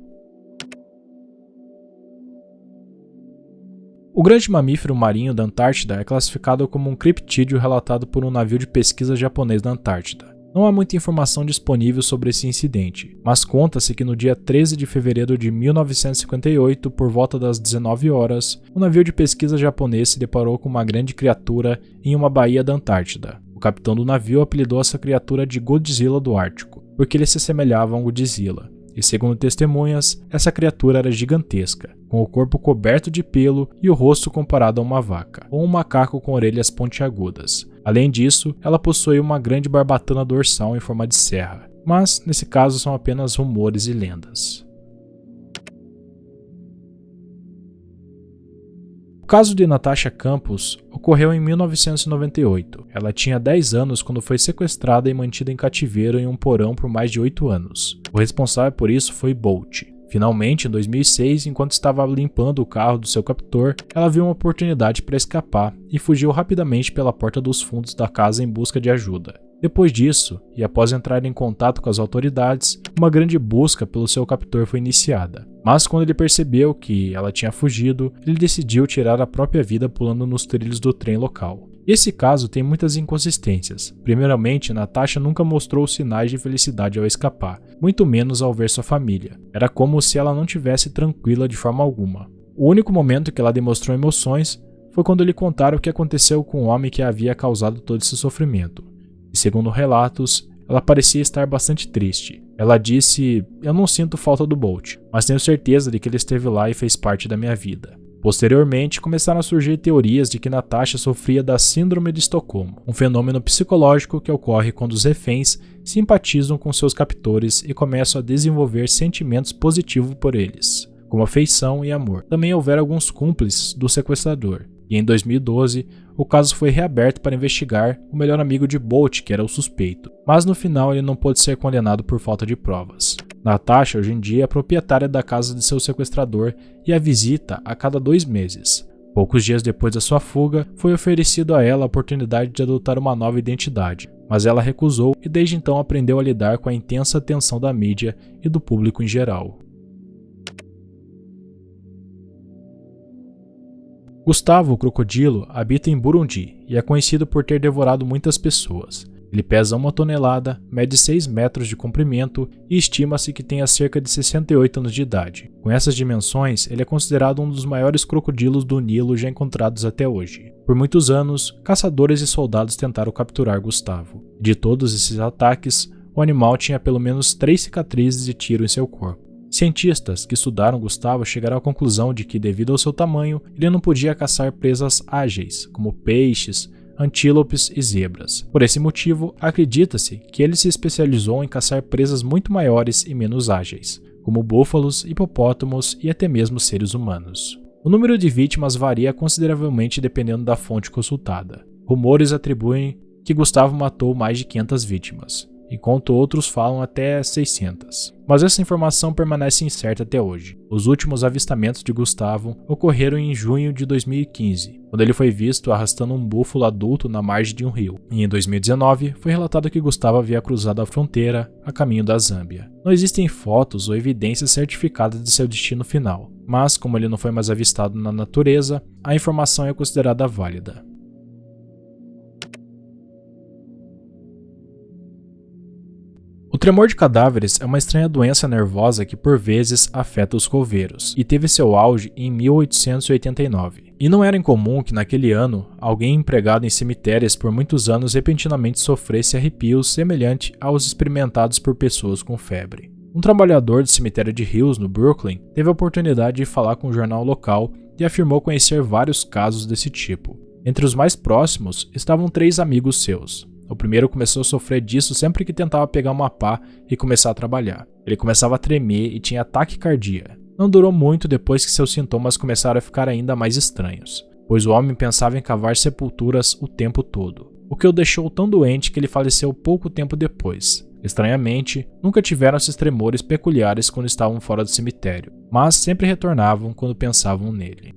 O grande mamífero marinho da Antártida é classificado como um criptídeo relatado por um navio de pesquisa japonês da Antártida. Não há muita informação disponível sobre esse incidente, mas conta-se que no dia 13 de fevereiro de 1958, por volta das 19 horas, um navio de pesquisa japonês se deparou com uma grande criatura em uma baía da Antártida. O capitão do navio apelidou essa criatura de Godzilla do Ártico, porque ele se assemelhava a um Godzilla. E segundo testemunhas, essa criatura era gigantesca, com o corpo coberto de pelo e o rosto comparado a uma vaca, ou um macaco com orelhas pontiagudas. Além disso, ela possuía uma grande barbatana dorsal em forma de serra, mas nesse caso são apenas rumores e lendas. O caso de Natasha Campos ocorreu em 1998. Ela tinha 10 anos quando foi sequestrada e mantida em cativeiro em um porão por mais de 8 anos. O responsável por isso foi Bolt. Finalmente, em 2006, enquanto estava limpando o carro do seu captor, ela viu uma oportunidade para escapar e fugiu rapidamente pela porta dos fundos da casa em busca de ajuda. Depois disso, e após entrar em contato com as autoridades, uma grande busca pelo seu captor foi iniciada. Mas quando ele percebeu que ela tinha fugido, ele decidiu tirar a própria vida pulando nos trilhos do trem local. Esse caso tem muitas inconsistências. Primeiramente, Natasha nunca mostrou sinais de felicidade ao escapar, muito menos ao ver sua família. Era como se ela não tivesse tranquila de forma alguma. O único momento que ela demonstrou emoções foi quando lhe contaram o que aconteceu com o homem que havia causado todo esse sofrimento. E segundo relatos, ela parecia estar bastante triste. Ela disse: "Eu não sinto falta do Bolt, mas tenho certeza de que ele esteve lá e fez parte da minha vida." Posteriormente, começaram a surgir teorias de que Natasha sofria da Síndrome de Estocolmo, um fenômeno psicológico que ocorre quando os reféns simpatizam com seus captores e começam a desenvolver sentimentos positivos por eles, como afeição e amor. Também houveram alguns cúmplices do sequestrador, e em 2012, o caso foi reaberto para investigar o melhor amigo de Bolt, que era o suspeito, mas no final ele não pôde ser condenado por falta de provas. Natasha hoje em dia é proprietária da casa de seu sequestrador e a visita a cada 2 meses. Poucos dias depois da sua fuga, foi oferecido a ela a oportunidade de adotar uma nova identidade, mas ela recusou e desde então aprendeu a lidar com a intensa atenção da mídia e do público em geral. Gustavo, o crocodilo, habita em Burundi e é conhecido por ter devorado muitas pessoas. Ele pesa 1 tonelada, mede 6 metros de comprimento e estima-se que tenha cerca de 68 anos de idade. Com essas dimensões, ele é considerado um dos maiores crocodilos do Nilo já encontrados até hoje. Por muitos anos, caçadores e soldados tentaram capturar Gustavo. De todos esses ataques, o animal tinha pelo menos 3 cicatrizes de tiro em seu corpo. Cientistas que estudaram Gustavo chegaram à conclusão de que, devido ao seu tamanho, ele não podia caçar presas ágeis, como peixes, antílopes e zebras. Por esse motivo, acredita-se que ele se especializou em caçar presas muito maiores e menos ágeis, como búfalos, hipopótamos e até mesmo seres humanos. O número de vítimas varia consideravelmente dependendo da fonte consultada. Rumores atribuem que Gustavo matou mais de 500 vítimas, enquanto outros falam até 600. Mas essa informação permanece incerta até hoje. Os últimos avistamentos de Gustavo ocorreram em junho de 2015, quando ele foi visto arrastando um búfalo adulto na margem de um rio. E em 2019, foi relatado que Gustavo havia cruzado a fronteira a caminho da Zâmbia. Não existem fotos ou evidências certificadas de seu destino final, mas como ele não foi mais avistado na natureza, a informação é considerada válida. O tremor de cadáveres é uma estranha doença nervosa que por vezes afeta os coveiros, e teve seu auge em 1889. E não era incomum que naquele ano, alguém empregado em cemitérios por muitos anos repentinamente sofresse arrepios semelhantes aos experimentados por pessoas com febre. Um trabalhador do cemitério de Hills, no Brooklyn, teve a oportunidade de falar com um jornal local e afirmou conhecer vários casos desse tipo. Entre os mais próximos estavam 3 amigos seus. O primeiro começou a sofrer disso sempre que tentava pegar uma pá e começar a trabalhar. Ele começava a tremer e tinha taquicardia. Não durou muito depois que seus sintomas começaram a ficar ainda mais estranhos, pois o homem pensava em cavar sepulturas o tempo todo, o que o deixou tão doente que ele faleceu pouco tempo depois. Estranhamente, nunca tiveram esses tremores peculiares quando estavam fora do cemitério, mas sempre retornavam quando pensavam nele.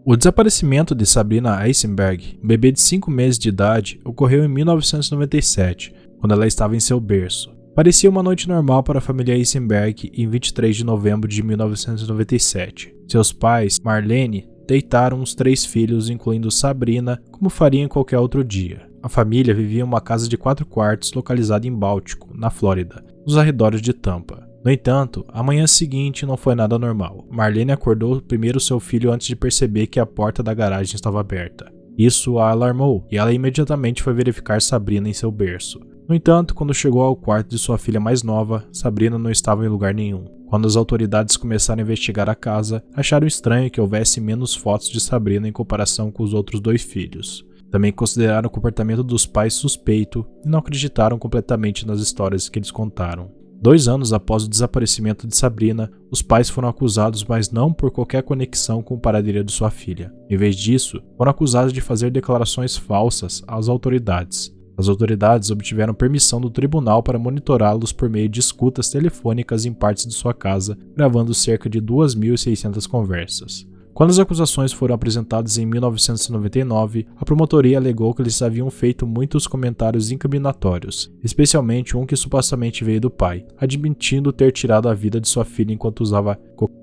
O desaparecimento de Sabrina Eisenberg, um bebê de 5 meses de idade, ocorreu em 1997, quando ela estava em seu berço. Parecia uma noite normal para a família Eisenberg em 23 de novembro de 1997. Seus pais, Marlene, deitaram os 3 filhos, incluindo Sabrina, como fariam em qualquer outro dia. A família vivia em uma casa de 4 quartos localizada em Báltico, na Flórida, nos arredores de Tampa. No entanto, a manhã seguinte não foi nada normal. Marlene acordou primeiro seu filho antes de perceber que a porta da garagem estava aberta. Isso a alarmou e ela imediatamente foi verificar Sabrina em seu berço. No entanto, quando chegou ao quarto de sua filha mais nova, Sabrina não estava em lugar nenhum. Quando as autoridades começaram a investigar a casa, acharam estranho que houvesse menos fotos de Sabrina em comparação com os outros 2 filhos. Também consideraram o comportamento dos pais suspeito e não acreditaram completamente nas histórias que eles contaram. 2 anos após o desaparecimento de Sabrina, os pais foram acusados, mas não por qualquer conexão com o paradeiro de sua filha. Em vez disso, foram acusados de fazer declarações falsas às autoridades. As autoridades obtiveram permissão do tribunal para monitorá-los por meio de escutas telefônicas em partes de sua casa, gravando cerca de 2.600 conversas. Quando as acusações foram apresentadas em 1999, a promotoria alegou que eles haviam feito muitos comentários incriminatórios, especialmente um que supostamente veio do pai, admitindo ter tirado a vida de sua filha enquanto usava cocaína.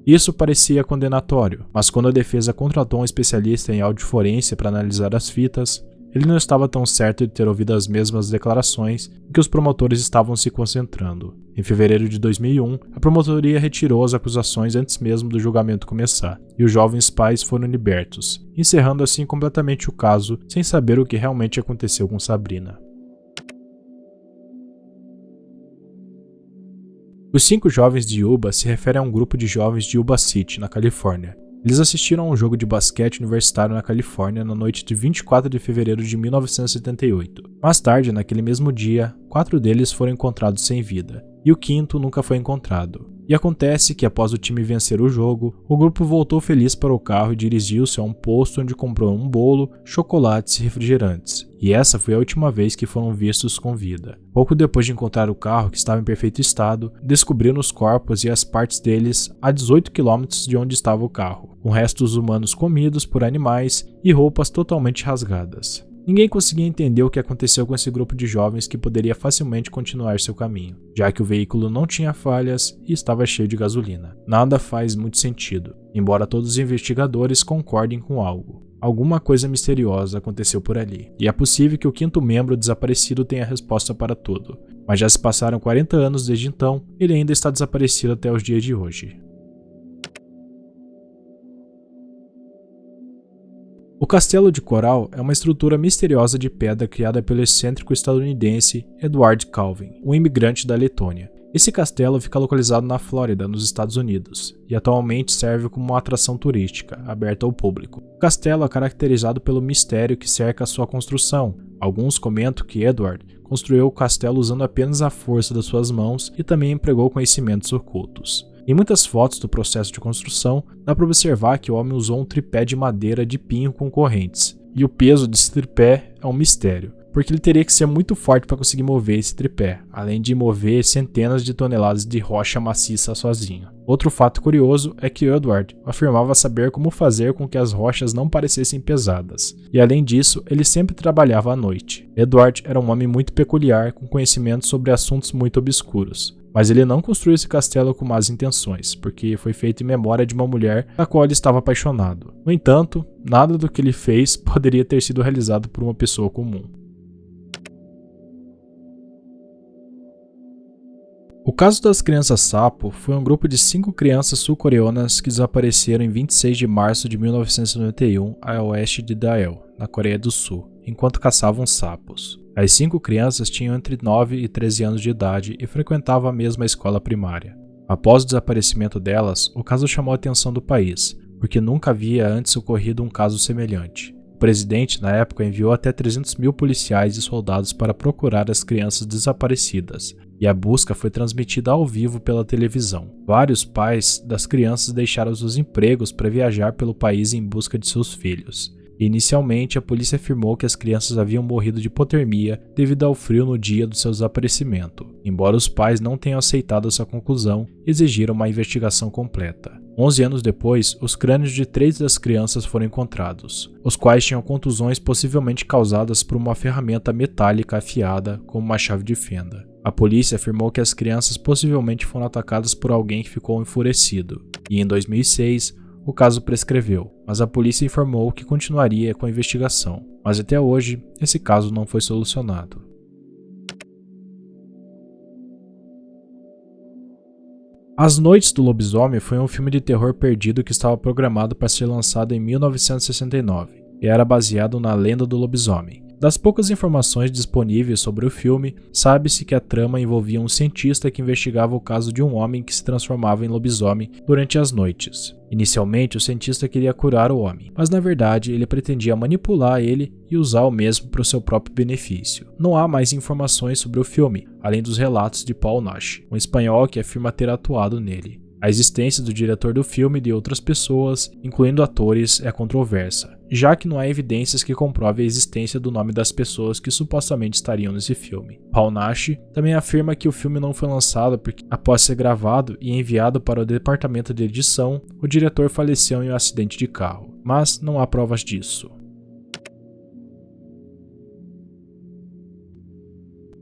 Isso parecia condenatório, mas quando a defesa contratou um especialista em audioforense para analisar as fitas, ele não estava tão certo de ter ouvido as mesmas declarações em que os promotores estavam se concentrando. Em fevereiro de 2001, a promotoria retirou as acusações antes mesmo do julgamento começar, e os jovens pais foram libertos, encerrando assim completamente o caso, sem saber o que realmente aconteceu com Sabrina. Os 5 jovens de Yuba se referem a um grupo de jovens de Yuba City, na Califórnia. Eles assistiram a um jogo de basquete universitário na Califórnia na noite de 24 de fevereiro de 1978. Mais tarde, naquele mesmo dia, 4 deles foram encontrados sem vida, e o 5º nunca foi encontrado. E acontece que após o time vencer o jogo, o grupo voltou feliz para o carro e dirigiu-se a um posto onde comprou um bolo, chocolates e refrigerantes. E essa foi a última vez que foram vistos com vida. Pouco depois de encontrar o carro, que estava em perfeito estado, descobriram os corpos e as partes deles a 18 km de onde estava o carro, com restos humanos comidos por animais e roupas totalmente rasgadas. Ninguém conseguia entender o que aconteceu com esse grupo de jovens que poderia facilmente continuar seu caminho, já que o veículo não tinha falhas e estava cheio de gasolina. Nada faz muito sentido, embora todos os investigadores concordem com algo. Alguma coisa misteriosa aconteceu por ali, e é possível que o 5º membro desaparecido tenha a resposta para tudo. Mas já se passaram 40 anos desde então, e ele ainda está desaparecido até os dias de hoje. O Castelo de Coral é uma estrutura misteriosa de pedra criada pelo excêntrico estadunidense Edward Calvin, um imigrante da Letônia. Esse castelo fica localizado na Flórida, nos Estados Unidos, e atualmente serve como uma atração turística, aberta ao público. O castelo é caracterizado pelo mistério que cerca a sua construção. Alguns comentam que Edward construiu o castelo usando apenas a força das suas mãos e também empregou conhecimentos ocultos. Em muitas fotos do processo de construção, dá para observar que o homem usou um tripé de madeira de pinho com correntes, e o peso desse tripé é um mistério, porque ele teria que ser muito forte para conseguir mover esse tripé, além de mover centenas de toneladas de rocha maciça sozinho. Outro fato curioso é que Edward afirmava saber como fazer com que as rochas não parecessem pesadas, e além disso, ele sempre trabalhava à noite. Edward era um homem muito peculiar, com conhecimento sobre assuntos muito obscuros. Mas ele não construiu esse castelo com más intenções, porque foi feito em memória de uma mulher da qual ele estava apaixonado. No entanto, nada do que ele fez poderia ter sido realizado por uma pessoa comum. O caso das crianças sapo foi um grupo de 5 crianças sul-coreanas que desapareceram em 26 de março de 1991 a oeste de Daeil, na Coreia do Sul, enquanto caçavam sapos. As 5 crianças tinham entre 9 e 13 anos de idade e frequentavam a mesma escola primária. Após o desaparecimento delas, o caso chamou a atenção do país, porque nunca havia antes ocorrido um caso semelhante. O presidente, na época, enviou até 300 mil policiais e soldados para procurar as crianças desaparecidas, e a busca foi transmitida ao vivo pela televisão. Vários pais das crianças deixaram seus empregos para viajar pelo país em busca de seus filhos. Inicialmente, a polícia afirmou que as crianças haviam morrido de hipotermia devido ao frio no dia do seu desaparecimento. Embora os pais não tenham aceitado essa conclusão, exigiram uma investigação completa. 11 anos depois, os crânios de 3 das crianças foram encontrados, os quais tinham contusões possivelmente causadas por uma ferramenta metálica afiada como uma chave de fenda. A polícia afirmou que as crianças possivelmente foram atacadas por alguém que ficou enfurecido, e em 2006, o caso prescreveu, mas a polícia informou que continuaria com a investigação, mas até hoje, esse caso não foi solucionado. As Noites do Lobisomem foi um filme de terror perdido que estava programado para ser lançado em 1969 e era baseado na lenda do lobisomem. Das poucas informações disponíveis sobre o filme, sabe-se que a trama envolvia um cientista que investigava o caso de um homem que se transformava em lobisomem durante as noites. Inicialmente, o cientista queria curar o homem, mas na verdade ele pretendia manipular ele e usar o mesmo para o seu próprio benefício. Não há mais informações sobre o filme, além dos relatos de Paul Nash, um espanhol que afirma ter atuado nele. A existência do diretor do filme e de outras pessoas, incluindo atores, é controversa, já que não há evidências que comprovem a existência do nome das pessoas que supostamente estariam nesse filme. Paul Nash também afirma que o filme não foi lançado porque, após ser gravado e enviado para o departamento de edição, o diretor faleceu em um acidente de carro, mas não há provas disso.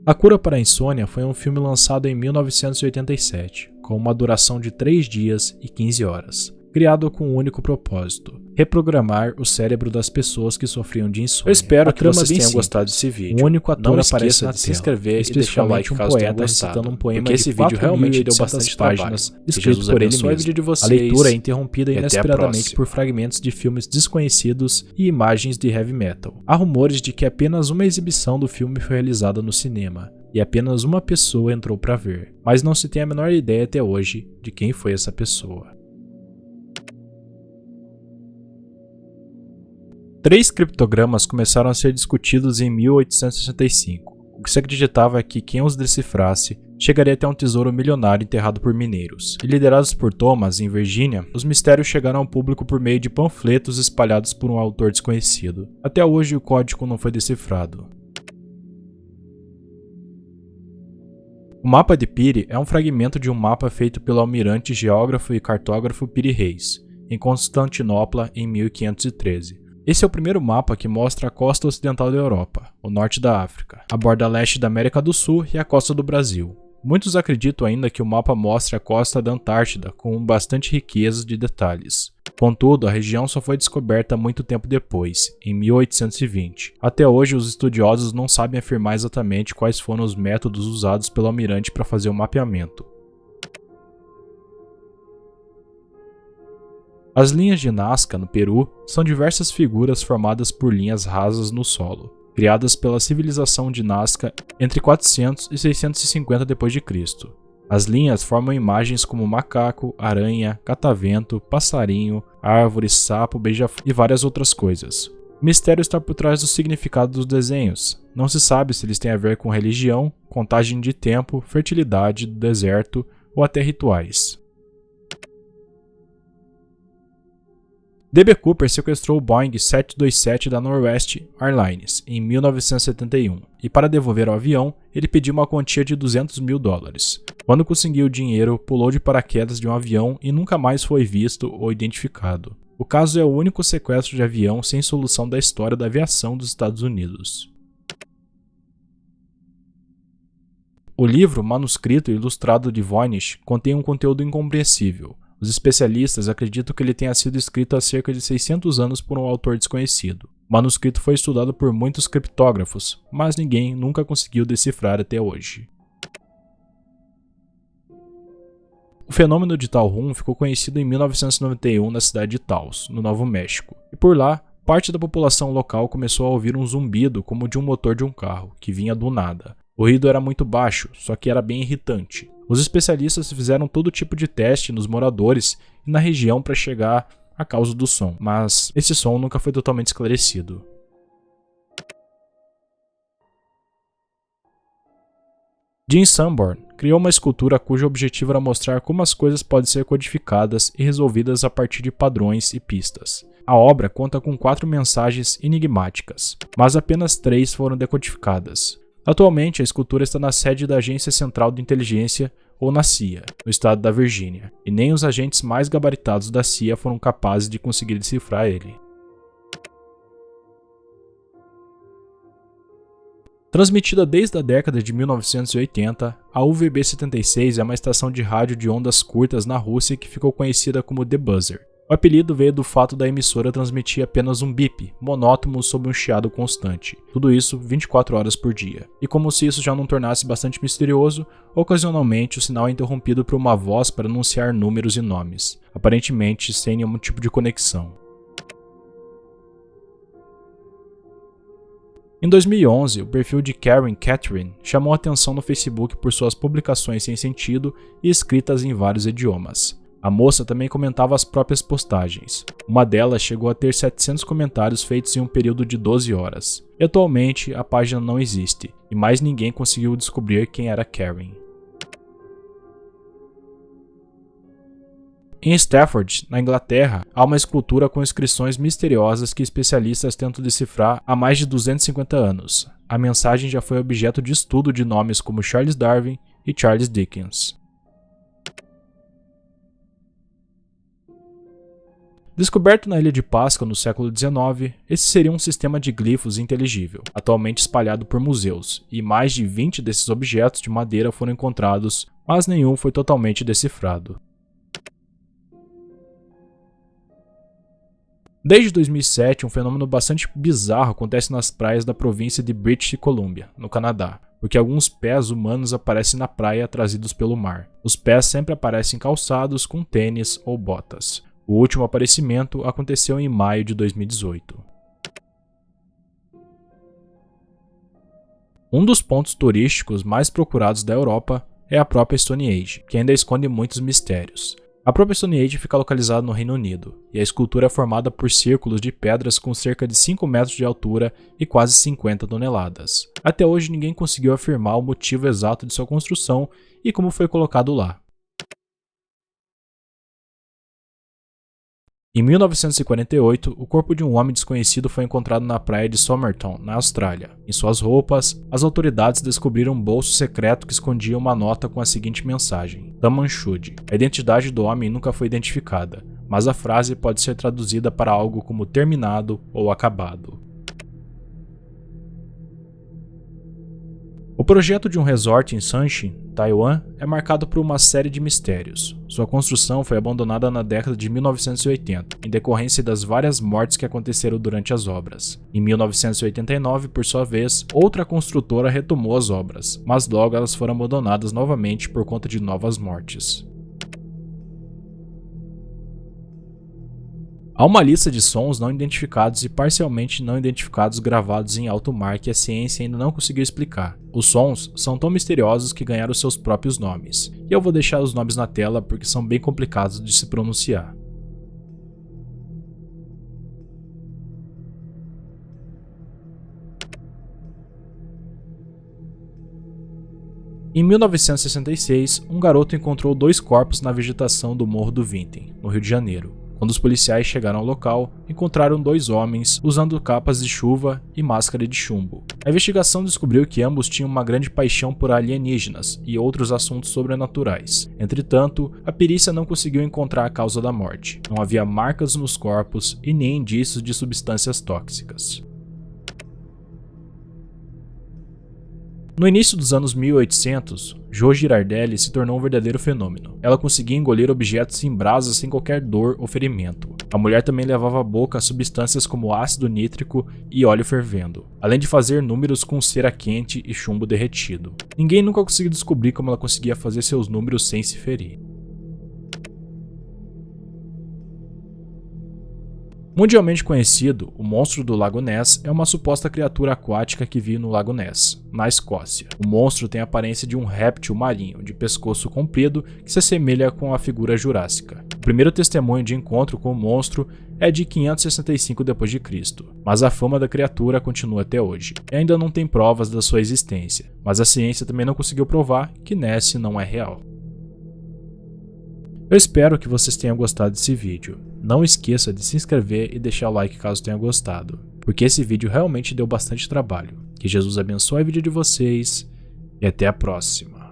A Cura para a Insônia foi um filme lançado em 1987, com uma duração de 3 dias e 15 horas, criado com um único propósito: reprogramar o cérebro das pessoas que sofriam de insônia. Eu espero que vocês tenham gostado desse vídeo. O único ator aparece de se inscrever e deixar o like caso tenha gostado, recitando um poema porque esse vídeo realmente deu bastante páginas, escrito por ele mesmo. A leitura é interrompida inesperadamente por fragmentos de filmes desconhecidos e imagens de heavy metal. Há rumores de que apenas uma exibição do filme foi realizada no cinema, e apenas uma pessoa entrou para ver, mas não se tem a menor ideia até hoje de quem foi essa pessoa. 3 criptogramas começaram a ser discutidos em 1865. O que se acreditava é que quem os decifrasse chegaria até um tesouro milionário enterrado por mineiros. E liderados por Thomas, em Virgínia, os mistérios chegaram ao público por meio de panfletos espalhados por um autor desconhecido. Até hoje o código não foi decifrado. O mapa de Piri é um fragmento de um mapa feito pelo almirante, geógrafo e cartógrafo Piri Reis, em Constantinopla em 1513. Esse é o primeiro mapa que mostra a costa ocidental da Europa, o norte da África, a borda leste da América do Sul e a costa do Brasil. Muitos acreditam ainda que o mapa mostra a costa da Antártida com bastante riqueza de detalhes. Contudo, a região só foi descoberta muito tempo depois, em 1820. Até hoje, os estudiosos não sabem afirmar exatamente quais foram os métodos usados pelo almirante para fazer o mapeamento. As linhas de Nazca, no Peru, são diversas figuras formadas por linhas rasas no solo, criadas pela civilização de Nazca entre 400 e 650 d.C. As linhas formam imagens como macaco, aranha, catavento, passarinho, árvore, sapo, beija-flor e várias outras coisas. O mistério está por trás do significado dos desenhos. Não se sabe se eles têm a ver com religião, contagem de tempo, fertilidade do deserto ou até rituais. D.B. Cooper sequestrou o Boeing 727 da Northwest Airlines em 1971 e, para devolver o avião, ele pediu uma quantia de $200 mil. Quando conseguiu o dinheiro, pulou de paraquedas de um avião e nunca mais foi visto ou identificado. O caso é o único sequestro de avião sem solução da história da aviação dos Estados Unidos. O livro, manuscrito e ilustrado de Voynich contém um conteúdo incompreensível. Os especialistas acreditam que ele tenha sido escrito há cerca de 600 anos por um autor desconhecido. O manuscrito foi estudado por muitos criptógrafos, mas ninguém nunca conseguiu decifrar até hoje. O fenômeno de Talhun ficou conhecido em 1991 na cidade de Taos, no Novo México, e por lá, parte da população local começou a ouvir um zumbido como de um motor de um carro, que vinha do nada. O ruído era muito baixo, só que era bem irritante. Os especialistas fizeram todo tipo de teste nos moradores e na região para chegar à causa do som, mas esse som nunca foi totalmente esclarecido. Jim Sanborn criou uma escultura cujo objetivo era mostrar como as coisas podem ser codificadas e resolvidas a partir de padrões e pistas. A obra conta com 4 mensagens enigmáticas, mas apenas 3 foram decodificadas. Atualmente, a escultura está na sede da Agência Central de Inteligência, ou na CIA, no estado da Virgínia, e nem os agentes mais gabaritados da CIA foram capazes de conseguir decifrar ele. Transmitida desde a década de 1980, a UVB-76 é uma estação de rádio de ondas curtas na Rússia que ficou conhecida como The Buzzer. O apelido veio do fato da emissora transmitir apenas um bip, monótono sob um chiado constante. Tudo isso 24 horas por dia. E como se isso já não tornasse bastante misterioso, ocasionalmente o sinal é interrompido por uma voz para anunciar números e nomes, aparentemente sem nenhum tipo de conexão. Em 2011, o perfil de Karen Catherine chamou a atenção no Facebook por suas publicações sem sentido e escritas em vários idiomas. A moça também comentava as próprias postagens. Uma delas chegou a ter 700 comentários feitos em um período de 12 horas. E atualmente a página não existe, e mais ninguém conseguiu descobrir quem era Karen. Em Stafford, na Inglaterra, há uma escultura com inscrições misteriosas que especialistas tentam decifrar há mais de 250 anos. A mensagem já foi objeto de estudo de nomes como Charles Darwin e Charles Dickens. Descoberto na Ilha de Páscoa no século XIX, esse seria um sistema de glifos inteligível, atualmente espalhado por museus, e mais de 20 desses objetos de madeira foram encontrados, mas nenhum foi totalmente decifrado. Desde 2007, um fenômeno bastante bizarro acontece nas praias da província de British Columbia, no Canadá, porque alguns pés humanos aparecem na praia trazidos pelo mar. Os pés sempre aparecem calçados com tênis ou botas. O último aparecimento aconteceu em maio de 2018. Um dos pontos turísticos mais procurados da Europa é a própria Stonehenge, que ainda esconde muitos mistérios. A própria Stonehenge fica localizada no Reino Unido, e a escultura é formada por círculos de pedras com cerca de 5 metros de altura e quase 50 toneladas. Até hoje ninguém conseguiu afirmar o motivo exato de sua construção e como foi colocado lá. Em 1948, o corpo de um homem desconhecido foi encontrado na praia de Somerton, na Austrália. Em suas roupas, as autoridades descobriram um bolso secreto que escondia uma nota com a seguinte mensagem: Tamanchud. A identidade do homem nunca foi identificada, mas a frase pode ser traduzida para algo como terminado ou acabado. O projeto de um resort em Sanshin, Taiwan, é marcado por uma série de mistérios. Sua construção foi abandonada na década de 1980, em decorrência das várias mortes que aconteceram durante as obras. Em 1989, por sua vez, outra construtora retomou as obras, mas logo elas foram abandonadas novamente por conta de novas mortes. Há uma lista de sons não identificados e parcialmente não identificados gravados em alto mar que a ciência ainda não conseguiu explicar. Os sons são tão misteriosos que ganharam seus próprios nomes, e eu vou deixar os nomes na tela porque são bem complicados de se pronunciar. Em 1966, um garoto encontrou 2 corpos na vegetação do Morro do Vintém, no Rio de Janeiro. Quando os policiais chegaram ao local, encontraram 2 homens usando capas de chuva e máscara de chumbo. A investigação descobriu que ambos tinham uma grande paixão por alienígenas e outros assuntos sobrenaturais. Entretanto, a perícia não conseguiu encontrar a causa da morte. Não havia marcas nos corpos e nem indícios de substâncias tóxicas. No início dos anos 1800, Jo Girardelli se tornou um verdadeiro fenômeno. Ela conseguia engolir objetos em brasas sem qualquer dor ou ferimento. A mulher também levava à boca substâncias como ácido nítrico e óleo fervendo, além de fazer números com cera quente e chumbo derretido. Ninguém nunca conseguiu descobrir como ela conseguia fazer seus números sem se ferir. Mundialmente conhecido, o monstro do Lago Ness é uma suposta criatura aquática que vive no Lago Ness, na Escócia. O monstro tem a aparência de um réptil marinho de pescoço comprido que se assemelha com a figura jurássica. O primeiro testemunho de encontro com o monstro é de 565 d.C., mas a fama da criatura continua até hoje. E ainda não tem provas da sua existência, mas a ciência também não conseguiu provar que Ness não é real. Eu espero que vocês tenham gostado desse vídeo. Não esqueça de se inscrever e deixar o like caso tenha gostado, porque esse vídeo realmente deu bastante trabalho. Que Jesus abençoe a vida de vocês e até a próxima.